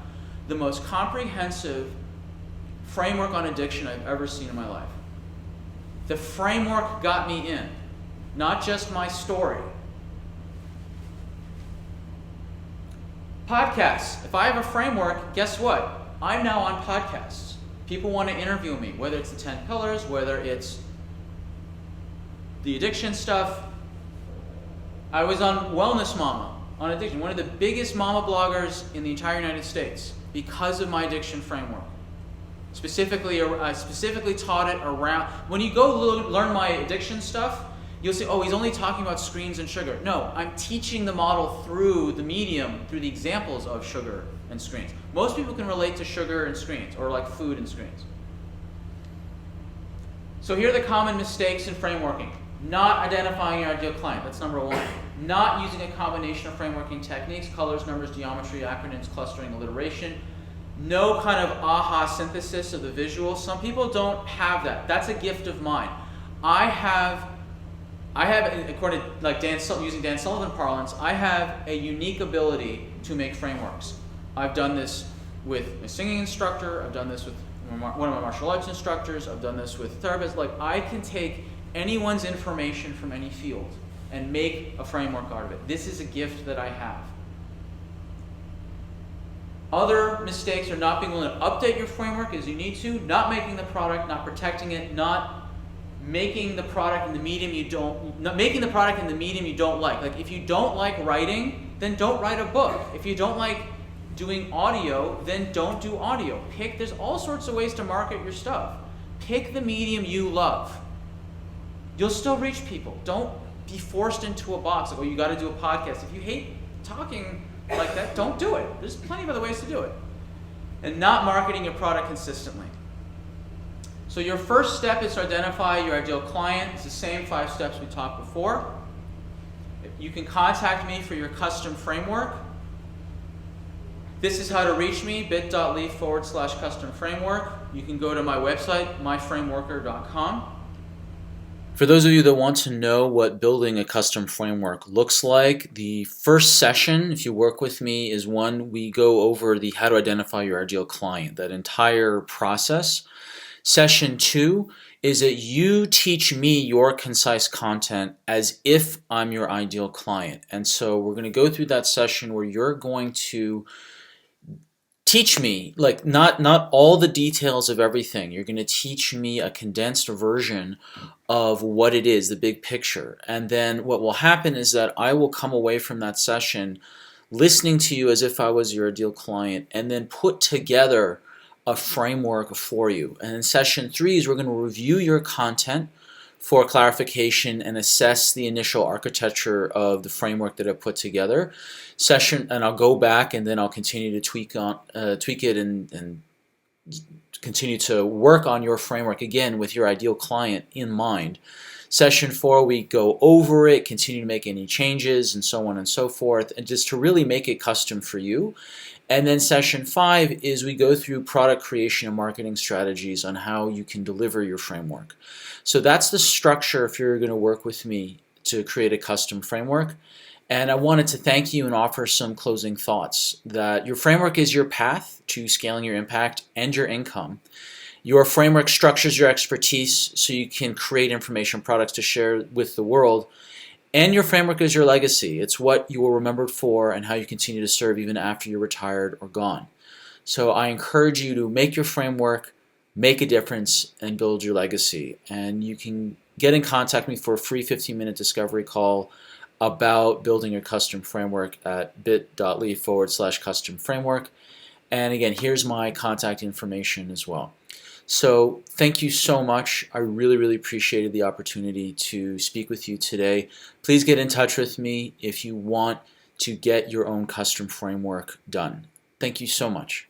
the most comprehensive framework on addiction I've ever seen in my life. The framework got me in, not just my story. Podcasts. If I have a framework, guess what? I'm now on podcasts. People want to interview me, whether it's the 10 pillars, whether it's the addiction stuff. I was on Wellness Mama on addiction, one of the biggest mama bloggers in the entire United States because of my addiction framework. I specifically taught it around, when you go learn my addiction stuff, you'll say, oh, he's only talking about screens and sugar. No, I'm teaching the model through the medium, through the examples of sugar and screens. Most people can relate to sugar and screens, or like food and screens. So here are the common mistakes in frameworking. Not identifying your ideal client, that's number one. Not using a combination of frameworking techniques, colors, numbers, geometry, acronyms, clustering, alliteration. No kind of aha synthesis of the visual. Some people don't have that. That's a gift of mine. I have, according to using Dan Sullivan parlance, I have a unique ability to make frameworks. I've done this with a singing instructor. I've done this with one of my martial arts instructors. I've done this with therapists. Like, I can take anyone's information from any field and make a framework out of it. This is a gift that I have. Other mistakes are not being willing to update your framework as you need to, not making the product, not protecting it, not making the product in the medium you don't like. Like, if you don't like writing, then don't write a book. If you don't like doing audio, then don't do audio. There's all sorts of ways to market your stuff. Pick the medium you love. You'll still reach people. Don't be forced into a box. Like, oh, you got to do a podcast. If you hate talking like that, don't do it. There's plenty of other ways to do it. And not marketing your product consistently. So your first step is to identify your ideal client. It's the same 5 steps we talked before. You can contact me for your custom framework. This is how to reach me, bit.ly/custom framework. You can go to my website, myframeworker.com. For those of you that want to know what building a custom framework looks like, the first session, if you work with me, is one we go over the how to identify your ideal client, that entire process. Session 2 is that you teach me your concise content as if I'm your ideal client. And so we're going to go through that session where you're going to teach me, like, not all the details of everything. You're going to teach me a condensed version of what it is, the big picture. And then what will happen is that I will come away from that session listening to you as if I was your ideal client, and then put together a framework for you. And in session 3 is we're going to review your content for clarification and assess the initial architecture of the framework that I put together. And I'll go back and then I'll continue to tweak it and continue to work on your framework again with your ideal client in mind. Session 4, we go over it, continue to make any changes, and so on and so forth, and just to really make it custom for you. And then session 5 is we go through product creation and marketing strategies on how you can deliver your framework. So that's the structure if you're going to work with me to create a custom framework. And I wanted to thank you and offer some closing thoughts that your framework is your path to scaling your impact and your income. Your framework structures your expertise so you can create information products to share with the world. And your framework is your legacy. It's what you will remember for and how you continue to serve even after you're retired or gone. So I encourage you to make your framework, make a difference, and build your legacy. And you can get in contact with me for a free 15-minute discovery call about building your custom framework at bit.ly/custom framework. And again, here's my contact information as well. So thank you so much. I really, really appreciated the opportunity to speak with you today. Please get in touch with me if you want to get your own custom framework done. Thank you so much.